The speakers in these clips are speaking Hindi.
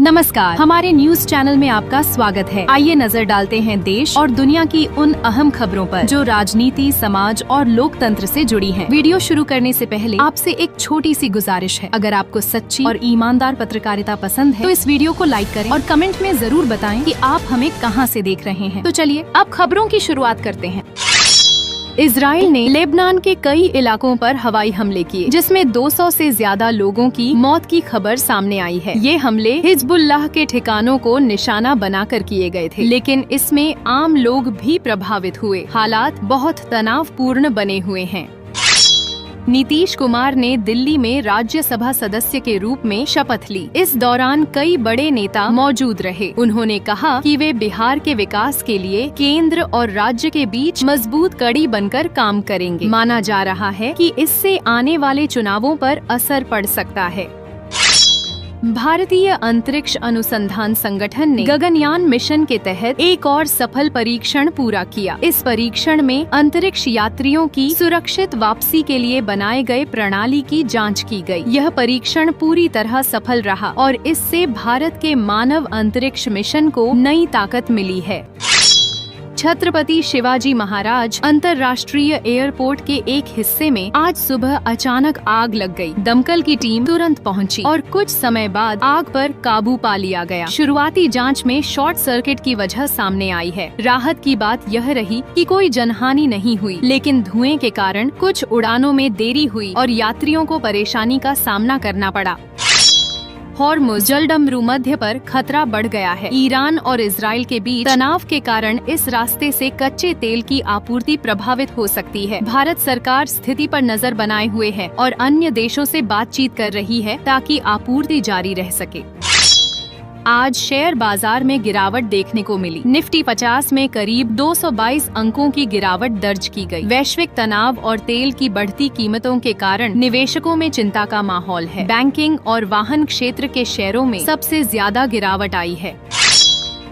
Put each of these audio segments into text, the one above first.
नमस्कार, हमारे न्यूज चैनल में आपका स्वागत है। आइए नजर डालते हैं देश और दुनिया की उन अहम खबरों पर जो राजनीति, समाज और लोकतंत्र से जुड़ी हैं। वीडियो शुरू करने से पहले आपसे एक छोटी सी गुजारिश है, अगर आपको सच्ची और ईमानदार पत्रकारिता पसंद है तो इस वीडियो को लाइक करें और कमेंट में जरूर बताएं कि आप हमें कहां से देख रहे हैं। तो चलिए अब खबरों की शुरुआत करते हैं। इजराइल ने लेबनान के कई इलाकों पर हवाई हमले किए, जिसमें 200 से ज्यादा लोगों की मौत की खबर सामने आई है। ये हमले हिजबुल्लाह के ठिकानों को निशाना बनाकर किए गए थे, लेकिन इसमें आम लोग भी प्रभावित हुए। हालात बहुत तनावपूर्ण बने हुए हैं। नीतीश कुमार ने दिल्ली में राज्यसभा सदस्य के रूप में शपथ ली। इस दौरान कई बड़े नेता मौजूद रहे। उन्होंने कहा कि वे बिहार के विकास के लिए केंद्र और राज्य के बीच मजबूत कड़ी बनकर काम करेंगे। माना जा रहा है कि इससे आने वाले चुनावों पर असर पड़ सकता है। भारतीय अंतरिक्ष अनुसंधान संगठन ने गगनयान मिशन के तहत एक और सफल परीक्षण पूरा किया। इस परीक्षण में अंतरिक्ष यात्रियों की सुरक्षित वापसी के लिए बनाए गए प्रणाली की जांच की गई। यह परीक्षण पूरी तरह सफल रहा और इससे भारत के मानव अंतरिक्ष मिशन को नई ताकत मिली है। छत्रपति शिवाजी महाराज अंतर्राष्ट्रीय एयरपोर्ट के एक हिस्से में आज सुबह अचानक आग लग गई। दमकल की टीम तुरंत पहुंची और कुछ समय बाद आग पर काबू पा लिया गया। शुरुआती जांच में शॉर्ट सर्किट की वजह सामने आई है। राहत की बात यह रही कि कोई जनहानि नहीं हुई, लेकिन धुएं के कारण कुछ उड़ानों में देरी हुई और यात्रियों को परेशानी का सामना करना पड़ा। हॉर्मुज़ जलडमरू मध्य पर खतरा बढ़ गया है। ईरान और इजराइल के बीच तनाव के कारण इस रास्ते से कच्चे तेल की आपूर्ति प्रभावित हो सकती है। भारत सरकार स्थिति पर नजर बनाए हुए है और अन्य देशों से बातचीत कर रही है ताकि आपूर्ति जारी रह सके। आज शेयर बाजार में गिरावट देखने को मिली। निफ्टी 50 में करीब 222 अंकों की गिरावट दर्ज की गई। वैश्विक तनाव और तेल की बढ़ती कीमतों के कारण निवेशकों में चिंता का माहौल है। बैंकिंग और वाहन क्षेत्र के शेयरों में सबसे ज्यादा गिरावट आई है।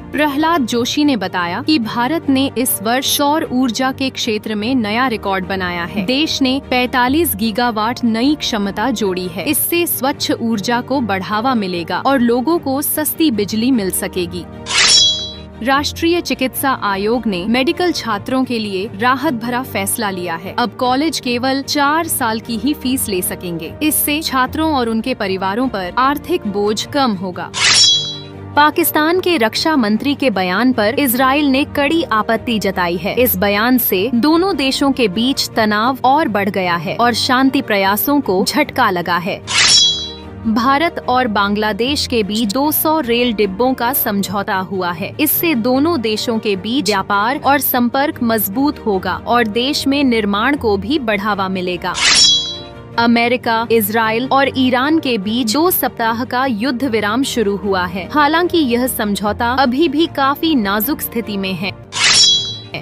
प्रहलाद जोशी ने बताया कि भारत ने इस वर्ष सौर ऊर्जा के क्षेत्र में नया रिकॉर्ड बनाया है। देश ने 45 गीगावाट नई क्षमता जोड़ी है। इससे स्वच्छ ऊर्जा को बढ़ावा मिलेगा और लोगों को सस्ती बिजली मिल सकेगी। राष्ट्रीय चिकित्सा आयोग ने मेडिकल छात्रों के लिए राहत भरा फैसला लिया है। अब कॉलेज केवल 4 साल की ही फीस ले सकेंगे। इससे छात्रों और उनके परिवारों पर आर्थिक बोझ कम होगा। पाकिस्तान के रक्षा मंत्री के बयान पर इजराइल ने कड़ी आपत्ति जताई है। इस बयान से दोनों देशों के बीच तनाव और बढ़ गया है और शांति प्रयासों को झटका लगा है। भारत और बांग्लादेश के बीच 200 रेल डिब्बों का समझौता हुआ है। इससे दोनों देशों के बीच व्यापार और संपर्क मजबूत होगा और देश में निर्माण को भी बढ़ावा मिलेगा। अमेरिका, इजराइल और ईरान के बीच 2 सप्ताह का युद्ध विराम शुरू हुआ है। हालांकि यह समझौता अभी भी काफी नाजुक स्थिति में है।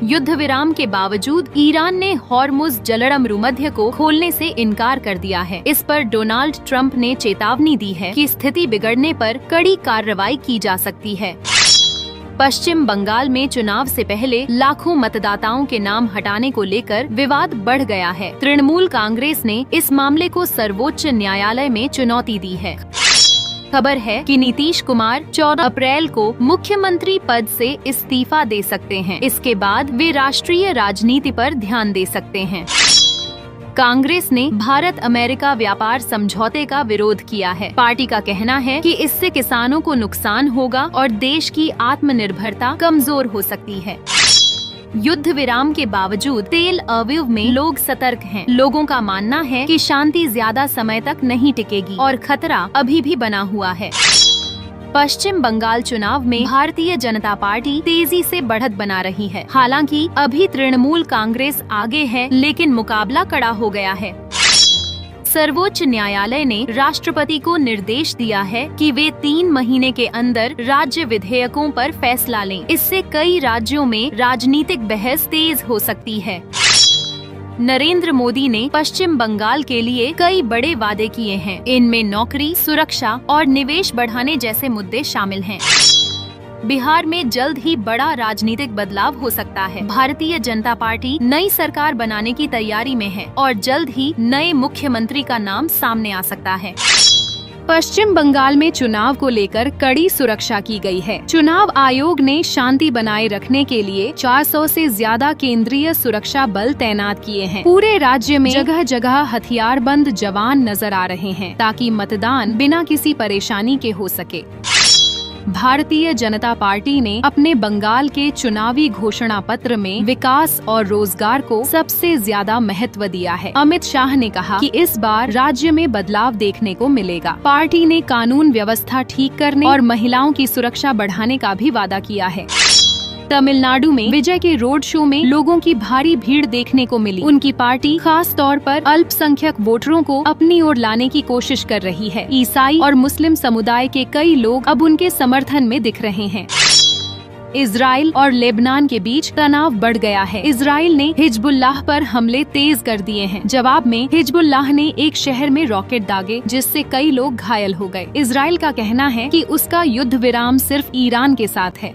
युद्ध विराम के बावजूद ईरान ने हॉर्मुज़ जलडमरू मध्य को खोलने से इनकार कर दिया है। इस पर डोनाल्ड ट्रंप ने चेतावनी दी है कि स्थिति बिगड़ने पर कड़ी कार्रवाई की जा सकती है। पश्चिम बंगाल में चुनाव से पहले लाखों मतदाताओं के नाम हटाने को लेकर विवाद बढ़ गया है। तृणमूल कांग्रेस ने इस मामले को सर्वोच्च न्यायालय में चुनौती दी है। खबर है कि नीतीश कुमार 14 अप्रैल को मुख्यमंत्री पद से इस्तीफा दे सकते हैं। इसके बाद वे राष्ट्रीय राजनीति पर ध्यान दे सकते हैं। कांग्रेस ने भारत अमेरिका व्यापार समझौते का विरोध किया है। पार्टी का कहना है कि इससे किसानों को नुकसान होगा और देश की आत्मनिर्भरता कमजोर हो सकती है। युद्ध विराम के बावजूद तेल अवीव में लोग सतर्क हैं। लोगों का मानना है कि शांति ज्यादा समय तक नहीं टिकेगी और खतरा अभी भी बना हुआ है। पश्चिम बंगाल चुनाव में भारतीय जनता पार्टी तेजी से बढ़त बना रही है। हालांकि अभी तृणमूल कांग्रेस आगे है, लेकिन मुकाबला कड़ा हो गया है। सर्वोच्च न्यायालय ने राष्ट्रपति को निर्देश दिया है कि वे 3 महीने के अंदर राज्य विधेयकों पर फैसला लें। इससे कई राज्यों में राजनीतिक बहस तेज हो सकती है। नरेंद्र मोदी ने पश्चिम बंगाल के लिए कई बड़े वादे किए हैं। इनमें नौकरी, सुरक्षा और निवेश बढ़ाने जैसे मुद्दे शामिल हैं। बिहार में जल्द ही बड़ा राजनीतिक बदलाव हो सकता है। भारतीय जनता पार्टी नई सरकार बनाने की तैयारी में है और जल्द ही नए मुख्यमंत्री का नाम सामने आ सकता है। पश्चिम बंगाल में चुनाव को लेकर कड़ी सुरक्षा की गई है। चुनाव आयोग ने शांति बनाए रखने के लिए 400 से ज्यादा केंद्रीय सुरक्षा बल तैनात किए हैं। पूरे राज्य में जगह जगह हथियारबंद जवान नजर आ रहे हैं ताकि मतदान बिना किसी परेशानी के हो सके। भारतीय जनता पार्टी ने अपने बंगाल के चुनावी घोषणा पत्र में विकास और रोजगार को सबसे ज्यादा महत्व दिया है। अमित शाह ने कहा कि इस बार राज्य में बदलाव देखने को मिलेगा। पार्टी ने कानून व्यवस्था ठीक करने और महिलाओं की सुरक्षा बढ़ाने का भी वादा किया है। तमिलनाडु में विजय के रोड शो में लोगों की भारी भीड़ देखने को मिली। उनकी पार्टी खास तौर पर अल्पसंख्यक वोटरों को अपनी ओर लाने की कोशिश कर रही है। ईसाई और मुस्लिम समुदाय के कई लोग अब उनके समर्थन में दिख रहे हैं। इजराइल और लेबनान के बीच तनाव बढ़ गया है। इजराइल ने हिजबुल्लाह पर हमले तेज कर दिए हैं। जवाब में हिजबुल्लाह ने एक शहर में रॉकेट दागे जिससे कई लोग घायल हो गए। इजराइल का कहना है कि उसका युद्ध विराम सिर्फ ईरान के साथ है।